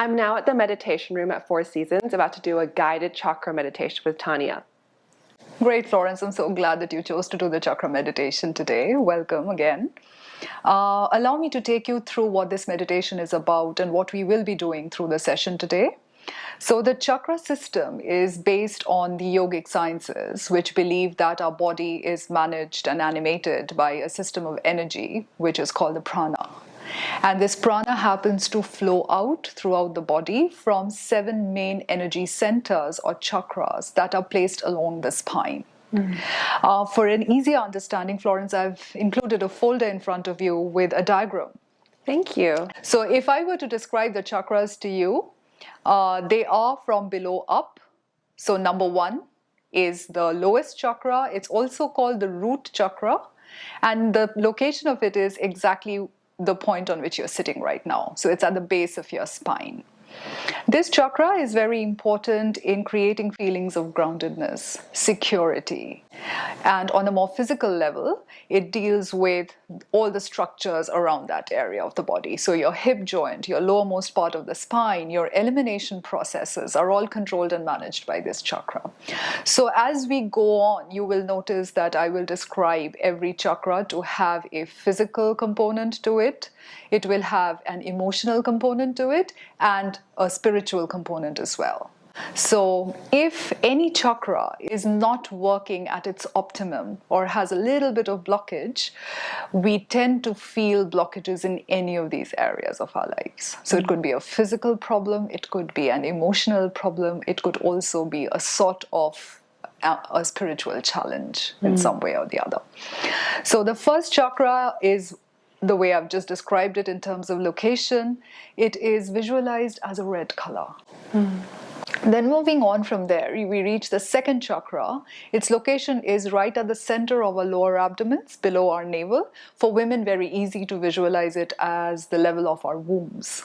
I'm now at the meditation room at Four Seasons, about to do a guided chakra meditation with Tania. Great, Florence. I'm so glad that you chose to do the chakra meditation today. Welcome again. Allow me to take you through what this meditation is about and what we will be doing through the session today. So the chakra system is based on the yogic sciences, which believe that our body is managed and animated by a system of energy, which is called the prana. And this prana happens to flow out throughout the body from 7 main energy centers or chakras that are placed along the spine. For an easier understanding, Florence, I've included a folder in front of you with a diagram. Thank you. So if I were to describe the chakras to you, they are from below up. So number 1 is the lowest chakra. It's also called the root chakra. And the location of it is exactly the point on which you're sitting right now. So it's at the base of your spine. This chakra is very important in creating feelings of groundedness, security. And on a more physical level, it deals with all the structures around that area of the body. So your hip joint, your lowermost part of the spine, your elimination processes are all controlled and managed by this chakra. So as we go on, you will notice that I will describe every chakra to have a physical component to it. It will have an emotional component to it and a spiritual component as well. So if any chakra is not working at its optimum or has a little bit of blockage, we tend to feel blockages in any of these areas of our lives. So it could be a physical problem, it could be an emotional problem, it could also be a sort of a spiritual challenge in some way or the other. So the first chakra is the way I've just described it in terms of location. It is visualized as a red color. Then moving on from there, we reach the second chakra. Its location is right at the center of our lower abdomens, below our navel. For women, very easy to visualize it as the level of our wombs.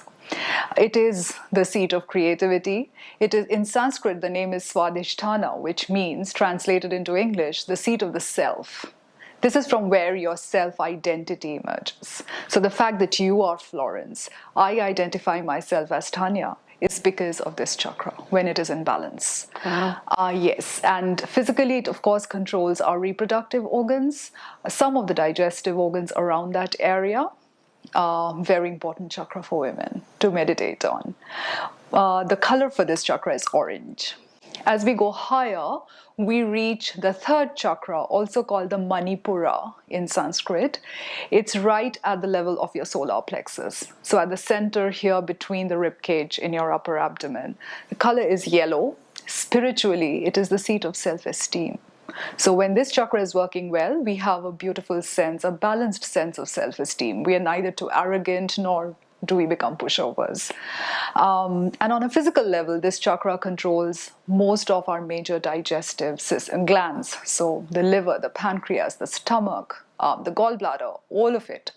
It is the seat of creativity. It is, in Sanskrit, the name is Swadhisthana, which means, translated into English, the seat of the self. This is from where your self-identity emerges. So the fact that you are Florence, I identify myself as Tania, is because of this chakra when it is in balance. Yes, and physically it of course controls our reproductive organs, some of the digestive organs around that area. Very important chakra for women to meditate on. The color for this chakra is orange. As we go higher, we reach the third chakra, also called the Manipura in Sanskrit. It's right at the level of your solar plexus. So at the center here between the rib cage in your upper abdomen. The color is yellow. Spiritually, it is the seat of self-esteem. So when this chakra is working well, we have a beautiful sense, a balanced sense of self-esteem. We are neither too arrogant nor do we become pushovers. And on a physical level, this chakra controls most of our major digestive glands. So the liver, the pancreas, the stomach, the gallbladder, all of it.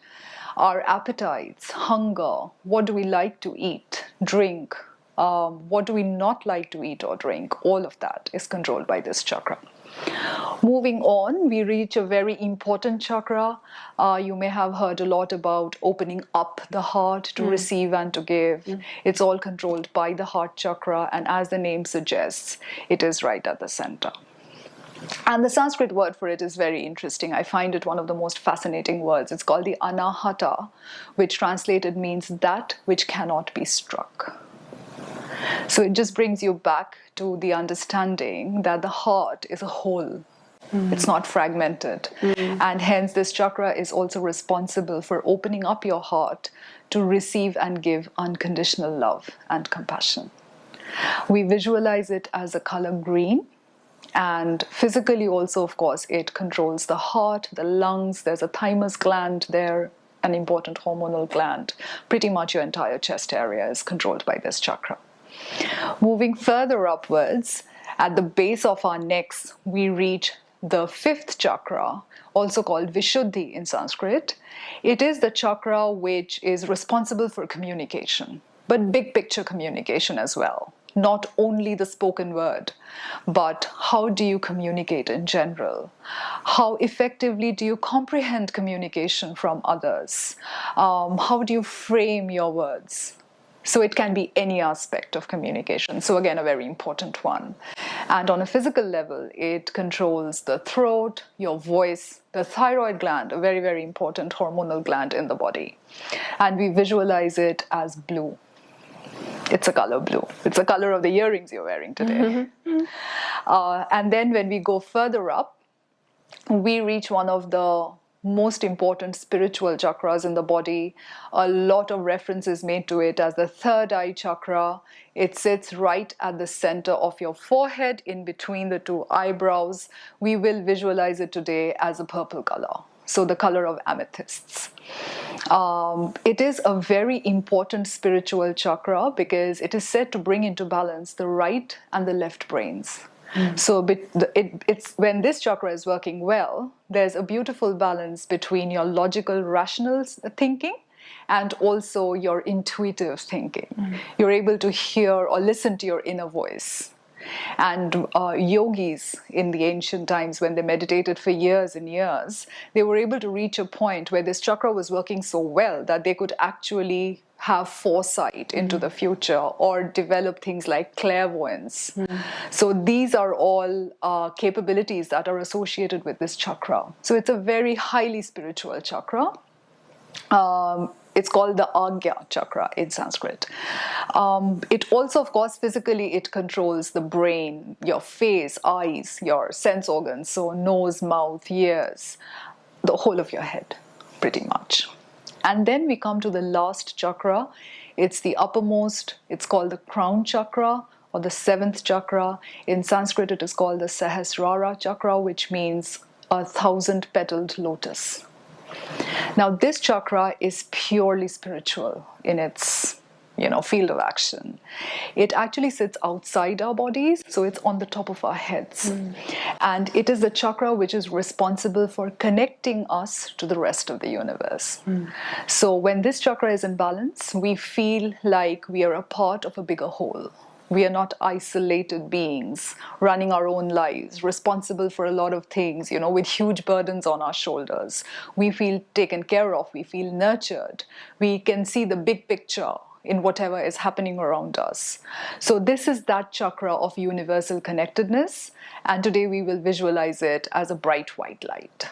Our appetites, hunger, what do we like to eat, drink, what do we not like to eat or drink, all of that is controlled by this chakra. Moving on, we reach a very important chakra. You may have heard a lot about opening up the heart to receive and to give. It's all controlled by the heart chakra, and as the name suggests, it is right at the center. And the Sanskrit word for it is very interesting. I find it one of the most fascinating words. It's called the anahata, which translated means that which cannot be struck. So it just brings you back to the understanding that the heart is a whole. It's not fragmented. And hence this chakra is also responsible for opening up your heart to receive and give unconditional love and compassion. We visualize it as a color green. And physically also, of course, it controls the heart, the lungs. There's a thymus gland there, an important hormonal gland. Pretty much your entire chest area is controlled by this chakra. Moving further upwards, at the base of our necks, we reach the fifth chakra, also called Vishuddhi in Sanskrit. It is the chakra which is responsible for communication, but big picture communication as well. Not only the spoken word, but how do you communicate in general? How effectively do you comprehend communication from others? How do you frame your words? So it can be any aspect of communication. So again, a very important one. And on a physical level, it controls the throat, your voice, the thyroid gland, a very, very important hormonal gland in the body. And we visualize it as blue. It's a color blue. It's the color of the earrings you're wearing today. And then when we go further up, we reach one of the most important spiritual chakras in the body. A lot of references made to it as the third eye chakra. It sits right at the center of your forehead, in between the two eyebrows. We will visualize it today as a purple color, so the color of amethysts. It is a very important spiritual chakra because it is said to bring into balance the right and the left brains. So it's when this chakra is working well, there's a beautiful balance between your logical, rational thinking and also your intuitive thinking. You're able to hear or listen to your inner voice. And yogis in the ancient times, when they meditated for years and years, they were able to reach a point where this chakra was working so well that they could actually have foresight into the future or develop things like clairvoyance. So these are all capabilities that are associated with this chakra. So it's a very highly spiritual chakra. It's called the Agya chakra in Sanskrit. It also, of course, physically, it controls the brain, your face, eyes, your sense organs, so nose, mouth, ears, the whole of your head, pretty much. And then we come to the last chakra. It's the uppermost. It's called the crown chakra or the seventh chakra. In Sanskrit, it is called the Sahasrara chakra, which means 1,000-petaled lotus. Now, this chakra is purely spiritual in its, field of action. It actually sits outside our bodies, so it's on the top of our heads. And it is the chakra which is responsible for connecting us to the rest of the universe. So when this chakra is in balance, we feel like we are a part of a bigger whole. We are not isolated beings running our own lives, responsible for a lot of things, with huge burdens on our shoulders. We feel taken care of. We feel nurtured. We can see the big picture in whatever is happening around us. So this is that chakra of universal connectedness. And today we will visualize it as a bright white light.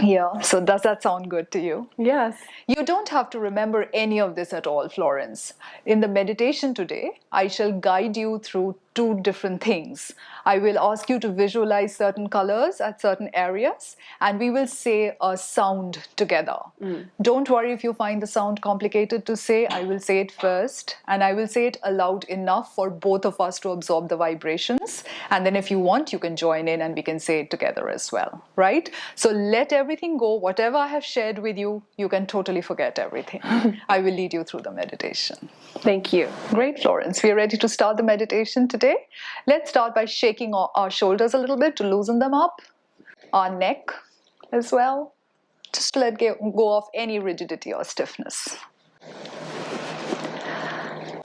Yeah, so does that sound good to you? Yes. You don't have to remember any of this at all, Florence. In the meditation today, I shall guide you through two different things. I will ask you to visualize certain colors at certain areas, and we will say a sound together. Don't worry if you find the sound complicated to say. I will say it first, and I will say it aloud enough for both of us to absorb the vibrations. And then if you want, you can join in and we can say it together as well, right? So let everything go. Whatever I have shared with you, you can totally forget everything. I will lead you through the meditation. Thank you. Great, Florence. We are ready to start the meditation today. Let's start by shaking our shoulders a little bit to loosen them up, our neck as well, just to let go of any rigidity or stiffness.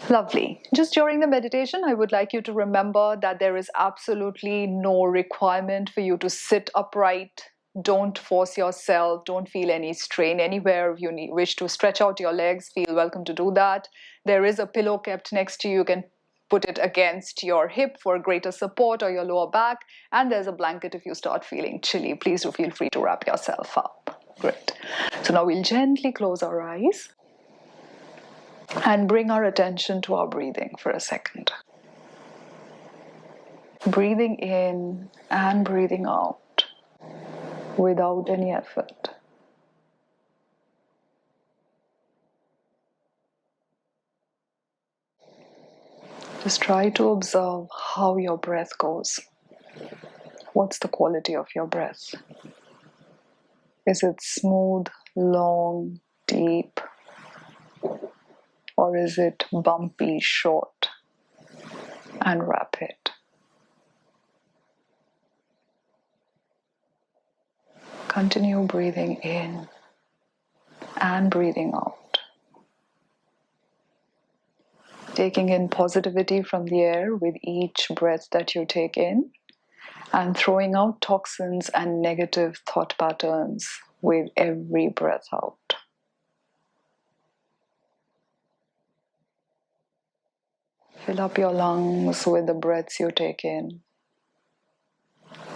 Lovely. Just during the meditation, I would like you to remember that there is absolutely no requirement for you to sit upright. Don't force yourself. Don't feel any strain anywhere. If you wish to stretch out your legs, feel welcome to do that. There is a pillow kept next to you. You can put it against your hip for greater support, or your lower back. And there's a blanket if you start feeling chilly. Please do feel free to wrap yourself up. Great. So now we'll gently close our eyes and bring our attention to our breathing for a second. Breathing in and breathing out without any effort. Just try to observe how your breath goes. What's the quality of your breath? Is it smooth, long, deep? Or is it bumpy, short, and rapid? Continue breathing in and breathing out. Taking in positivity from the air with each breath that you take in, and throwing out toxins and negative thought patterns with every breath out. Fill up your lungs with the breaths you take in,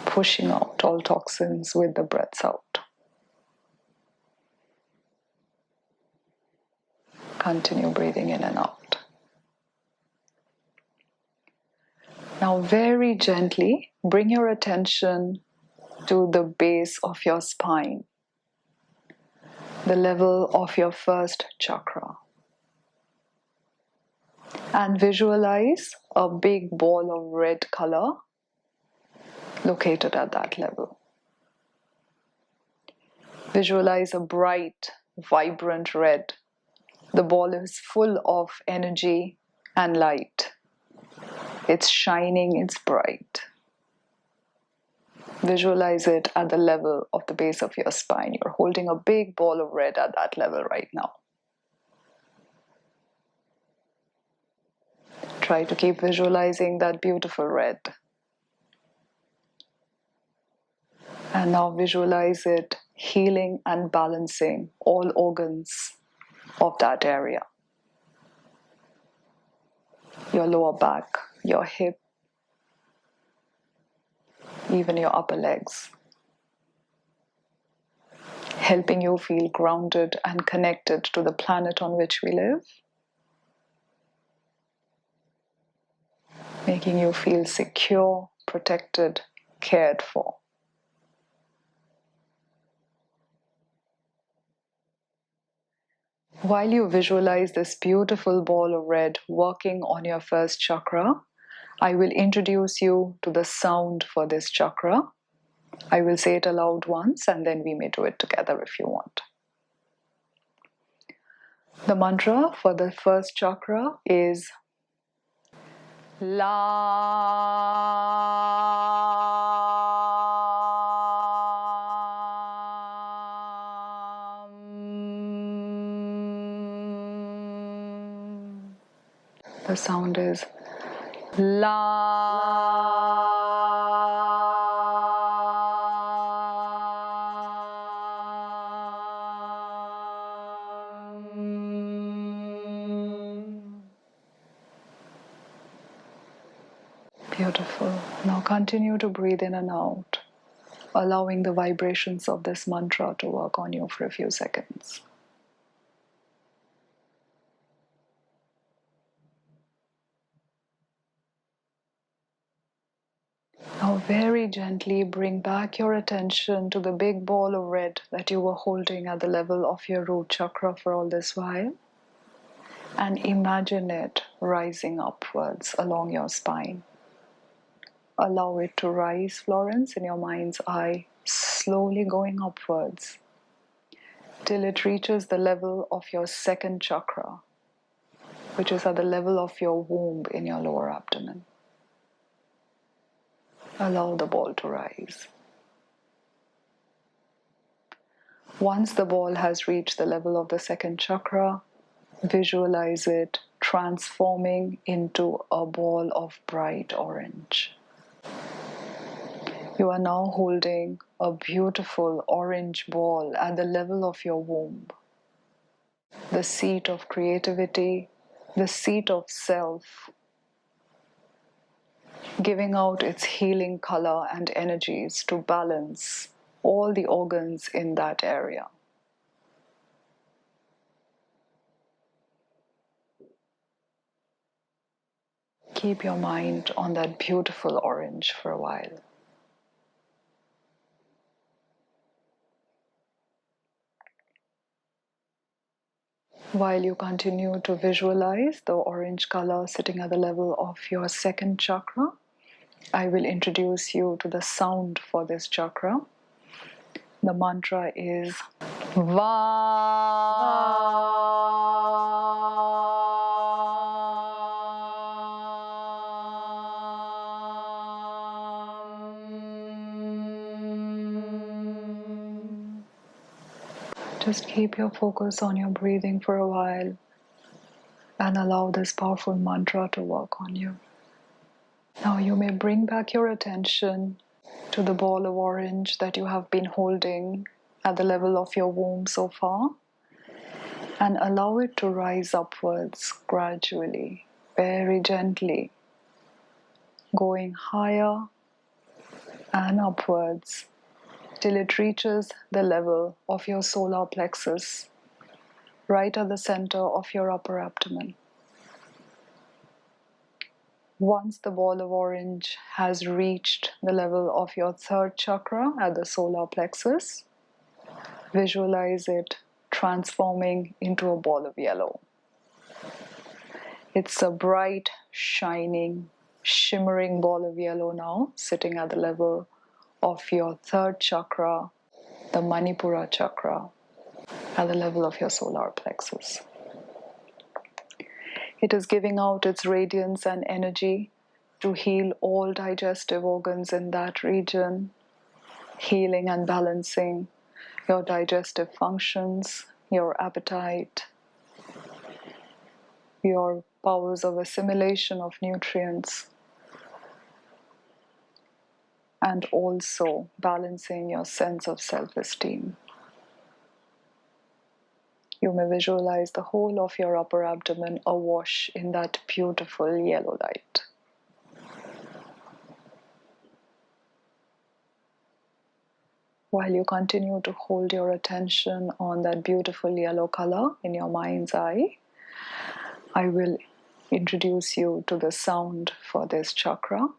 pushing out all toxins with the breaths out. Continue breathing in and out. Now, very gently, bring your attention to the base of your spine, the level of your first chakra. And visualize a big ball of red color located at that level. Visualize a bright, vibrant red. The ball is full of energy and light. It's shining, it's bright. Visualize it at the level of the base of your spine. You're holding a big ball of red at that level right now. Try to keep visualizing that beautiful red. And now visualize it healing and balancing all organs of that area. Your lower back, your hip, even your upper legs. Helping you feel grounded and connected to the planet on which we live. Making you feel secure, protected, cared for. While you visualize this beautiful ball of red working on your first chakra, I will introduce you to the sound for this chakra. I will say it aloud once and then we may do it together if you want. The mantra for the first chakra is The sound is Beautiful. Now continue to breathe in and out, allowing the vibrations of this mantra to work on you for a few seconds. Now very gently bring back your attention to the big ball of red that you were holding at the level of your root chakra for all this while. And imagine it rising upwards along your spine. Allow it to rise, Florence, in your mind's eye, slowly going upwards till it reaches the level of your second chakra, which is at the level of your womb in your lower abdomen. Allow the ball to rise. Once the ball has reached the level of the second chakra, visualize it transforming into a ball of bright orange. You are now holding a beautiful orange ball at the level of your womb, the seat of creativity, the seat of self, giving out its healing color and energies to balance all the organs in that area. Keep your mind on that beautiful orange for a while. While you continue to visualize the orange color sitting at the level of your second chakra, I will introduce you to the sound for this chakra. The mantra is Just keep your focus on your breathing for a while and allow this powerful mantra to work on you. Now you may bring back your attention to the ball of orange that you have been holding at the level of your womb so far and allow it to rise upwards gradually very gently, going higher and upwards till it reaches the level of your solar plexus, right at the center of your upper abdomen. Once the ball of orange has reached the level of your third chakra at the solar plexus, visualize it transforming into a ball of yellow. It's a bright, shining, shimmering ball of yellow now, sitting at the level of your third chakra, the Manipura chakra, at the level of your solar plexus. It is giving out its radiance and energy to heal all digestive organs in that region, healing and balancing your digestive functions, your appetite, your powers of assimilation of nutrients, and also balancing your sense of self-esteem. You may visualize the whole of your upper abdomen awash in that beautiful yellow light. While you continue to hold your attention on that beautiful yellow color in your mind's eye, I will introduce you to the sound for this chakra.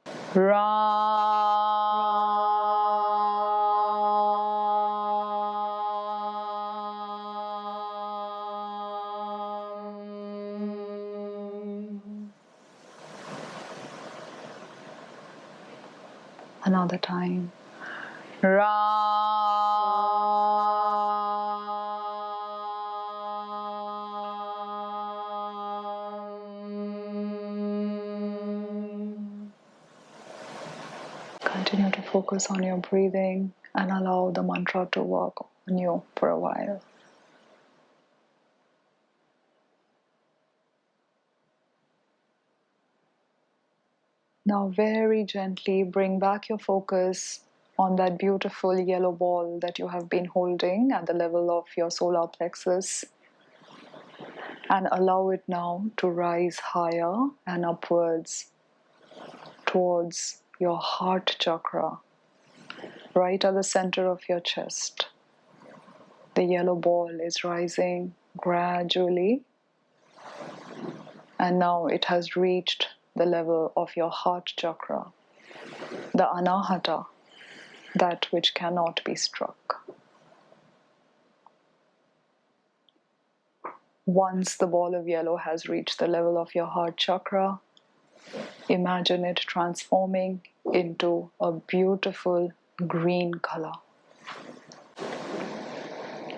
Another time. Continue to focus on your breathing and allow the mantra to work on you for a while. Now very gently bring back your focus on that beautiful yellow ball that you have been holding at the level of your solar plexus, and allow it now to rise higher and upwards towards your heart chakra, right at the center of your chest. The yellow ball is rising gradually, and now it has reached the level of your heart chakra, the anahata, that which cannot be struck. Once the ball of yellow has reached the level of your heart chakra, imagine it transforming into a beautiful green color.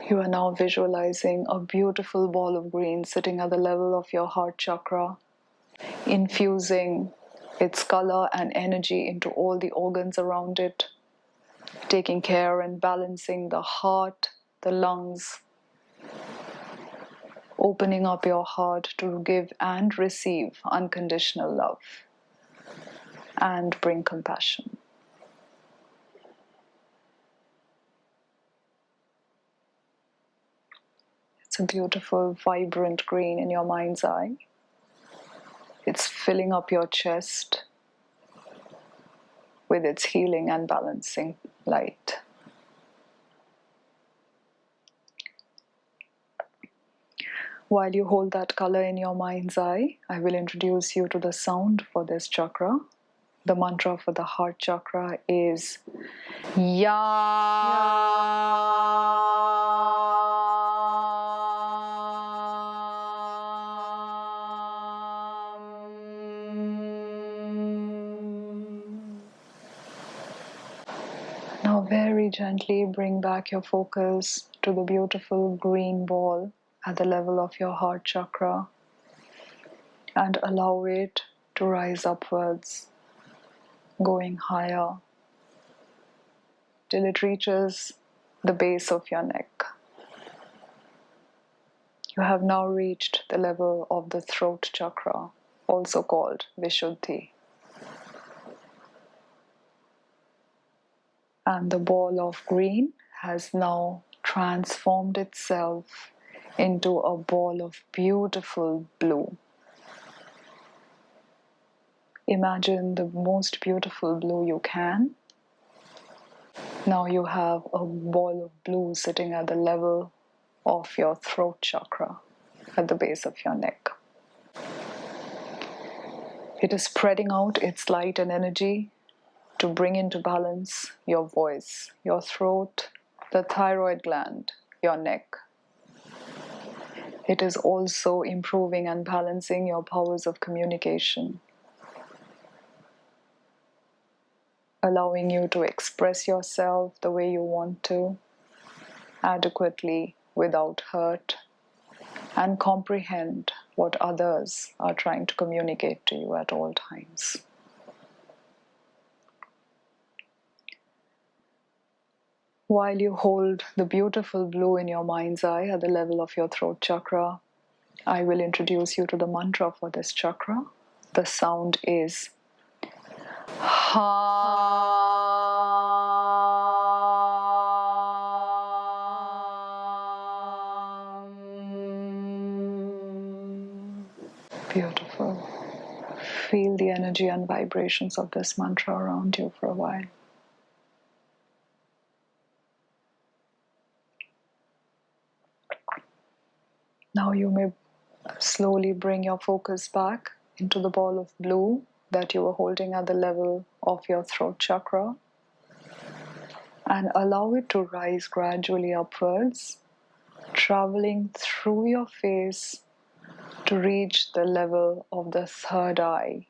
You are now visualizing a beautiful ball of green sitting at the level of your heart chakra, infusing its color and energy into all the organs around it, taking care and balancing the heart, the lungs, opening up your heart to give and receive unconditional love and bring compassion. It's a beautiful, vibrant green in your mind's eye. It's filling up your chest with its healing and balancing light. While you hold that color in your mind's eye, I will introduce you to the sound for this chakra. The mantra for the heart chakra is Now very gently bring back your focus to the beautiful green ball at the level of your heart chakra and allow it to rise upwards, going higher till it reaches the base of your neck. You have now reached the level of the throat chakra, also called Vishuddhi. And the ball of green has now transformed itself into a ball of beautiful blue. Imagine the most beautiful blue you can. Now you have a ball of blue sitting at the level of your throat chakra, at the base of your neck. It is spreading out its light and energy to bring into balance your voice, your throat, the thyroid gland, your neck. It is also improving and balancing your powers of communication, allowing you to express yourself the way you want to, adequately, without hurt, and comprehend what others are trying to communicate to you at all times. While you hold the beautiful blue in your mind's eye at the level of your throat chakra, I will introduce you to the mantra for this chakra. The sound is Beautiful. Feel the energy and vibrations of this mantra around you for a while. Now you may slowly bring your focus back into the ball of blue that you were holding at the level of your throat chakra, and allow it to rise gradually upwards, traveling through your face to reach the level of the third eye,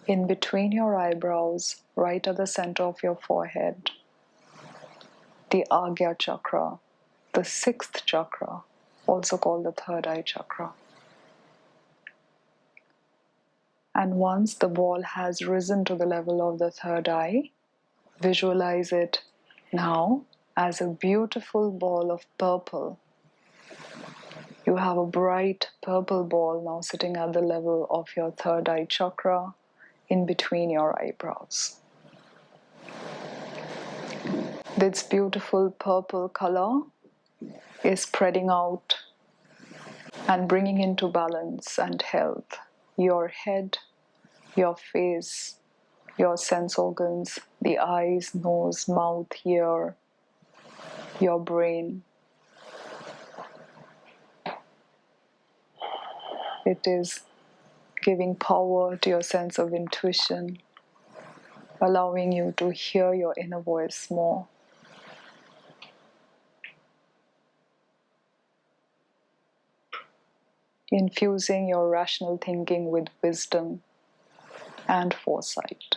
in between your eyebrows, right at the center of your forehead. The Agya chakra, the sixth chakra, also called the third eye chakra. And once the ball has risen to the level of the third eye, visualize it now as a beautiful ball of purple. You have a bright purple ball now sitting at the level of your third eye chakra, in between your eyebrows. This beautiful purple color is spreading out and bringing into balance and health your head, your face, your sense organs, the eyes, nose, mouth, ear, your brain. It is giving power to your sense of intuition, allowing you to hear your inner voice more. Infusing your rational thinking with wisdom and foresight.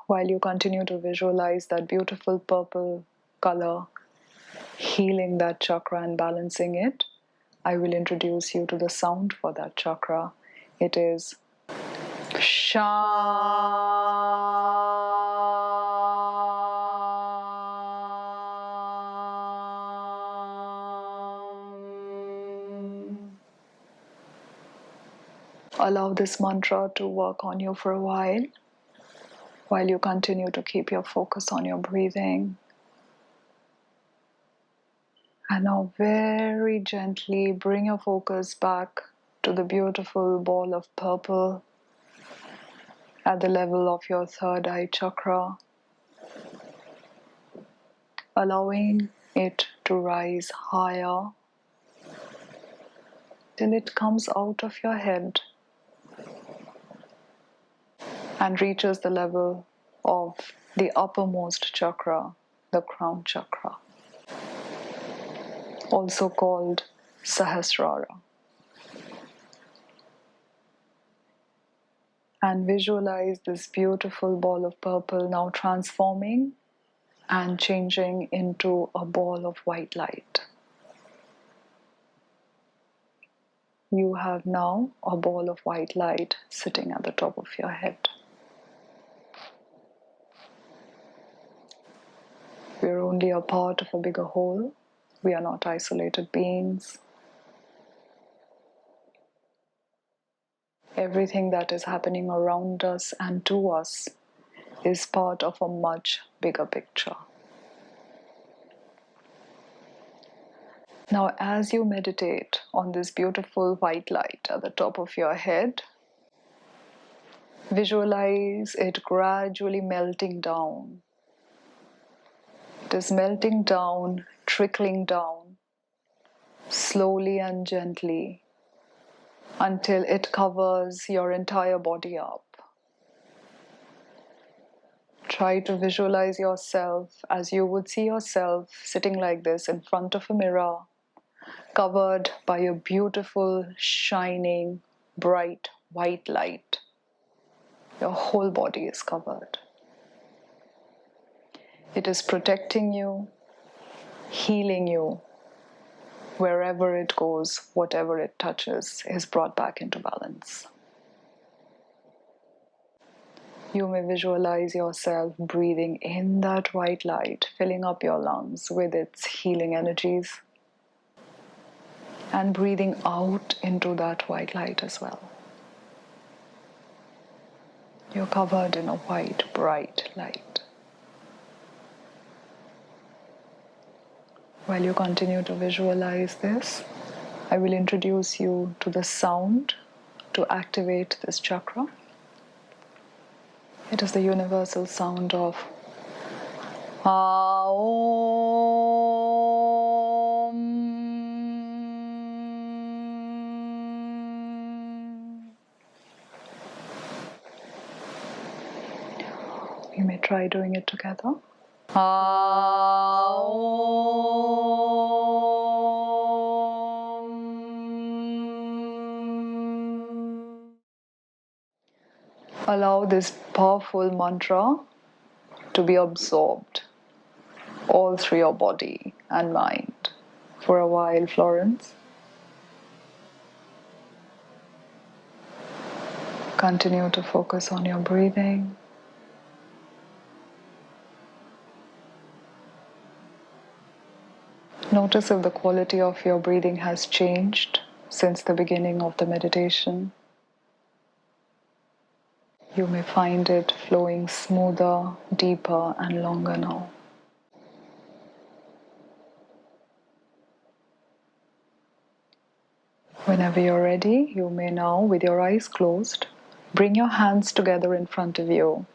While you continue to visualize that beautiful purple color, healing that chakra and balancing it, I will introduce you to the sound for that chakra. It is Allow this mantra to work on you for a while you continue to keep your focus on your breathing. And now very gently bring your focus back to the beautiful ball of purple at the level of your third eye chakra, allowing it to rise higher till it comes out of your head and reaches the level of the uppermost chakra, the crown chakra, also called Sahasrara. And visualize this beautiful ball of purple now transforming and changing into a ball of white light. You have now a ball of white light sitting at the top of your head. We are only a part of a bigger whole. We are not isolated beings. Everything that is happening around us and to us is part of a much bigger picture. Now, as you meditate on this beautiful white light at the top of your head, visualize it gradually melting down. It is melting down, trickling down, slowly and gently, until it covers your entire body up. Try to visualize yourself as you would see yourself sitting like this in front of a mirror, covered by a beautiful, shining, bright white light. Your whole body is covered. It is protecting you, healing you. Wherever it goes, whatever it touches is brought back into balance. You may visualize yourself breathing in that white light, filling up your lungs with its healing energies, and breathing out into that white light as well. You're covered in a white, bright light. While you continue to visualize this, I will introduce you to the sound to activate this chakra. It is the universal sound of Aum. You may try doing it together. Aum. Allow this powerful mantra to be absorbed all through your body and mind for a while, Florence. Continue to focus on your breathing. Notice if the quality of your breathing has changed since the beginning of the meditation. You may find it flowing smoother, deeper, and longer now. Whenever you're ready, you may now, with your eyes closed, bring your hands together in front of you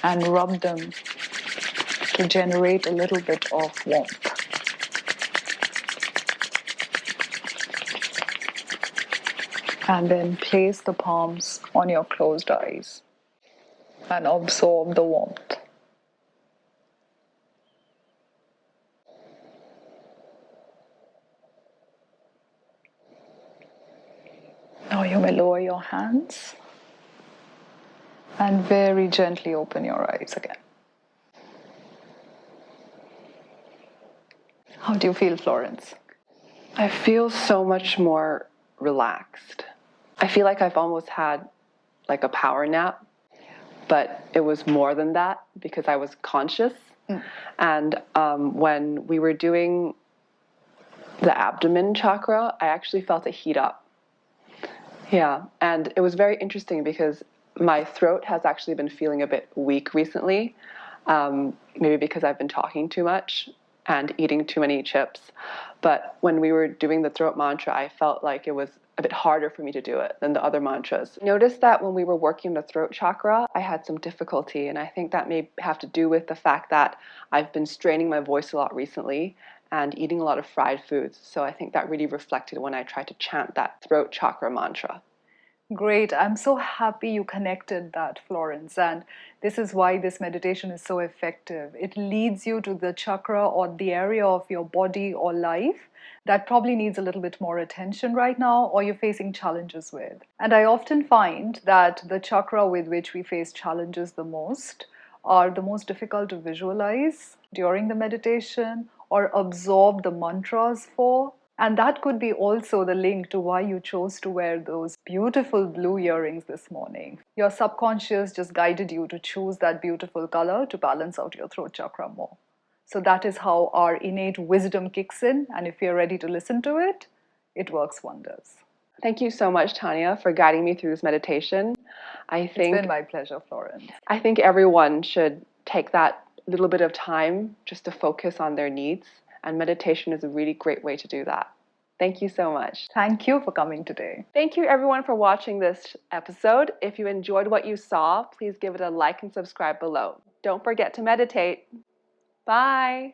and rub them to generate a little bit of warmth. And then place the palms on your closed eyes and absorb the warmth. Now you may lower your hands and very gently open your eyes again. How do you feel, Florence? I feel so much more relaxed. I feel like I've almost had like a power nap, but it was more than that because I was conscious. And when we were doing the abdomen chakra, I actually felt it heat up. Yeah, and it was very interesting because my throat has actually been feeling a bit weak recently, maybe because I've been talking too much and eating too many chips. But when we were doing the throat mantra, I felt like it was a bit harder for me to do it than the other mantras. Notice that when we were working the throat chakra, I had some difficulty, and I think that may have to do with the fact that I've been straining my voice a lot recently and eating a lot of fried foods. So I think that really reflected when I tried to chant that throat chakra mantra. Great. I'm so happy you connected that, Florence. And this is why this meditation is so effective. It leads you to the chakra or the area of your body or life that probably needs a little bit more attention right now or you're facing challenges with. And I often find that the chakra with which we face challenges the most are the most difficult to visualize during the meditation or absorb the mantras for. And that could be also the link to why you chose to wear those beautiful blue earrings this morning. Your subconscious just guided you to choose that beautiful color to balance out your throat chakra more. So that is how our innate wisdom kicks in, and if you're ready to listen to it, it works wonders. Thank you so much, Tania, for guiding me through this meditation. It's been my pleasure, Florence. I think everyone should take that little bit of time just to focus on their needs, and meditation is a really great way to do that. Thank you so much. Thank you for coming today. Thank you everyone for watching this episode. If you enjoyed what you saw, please give it a like and subscribe below. Don't forget to meditate. Bye.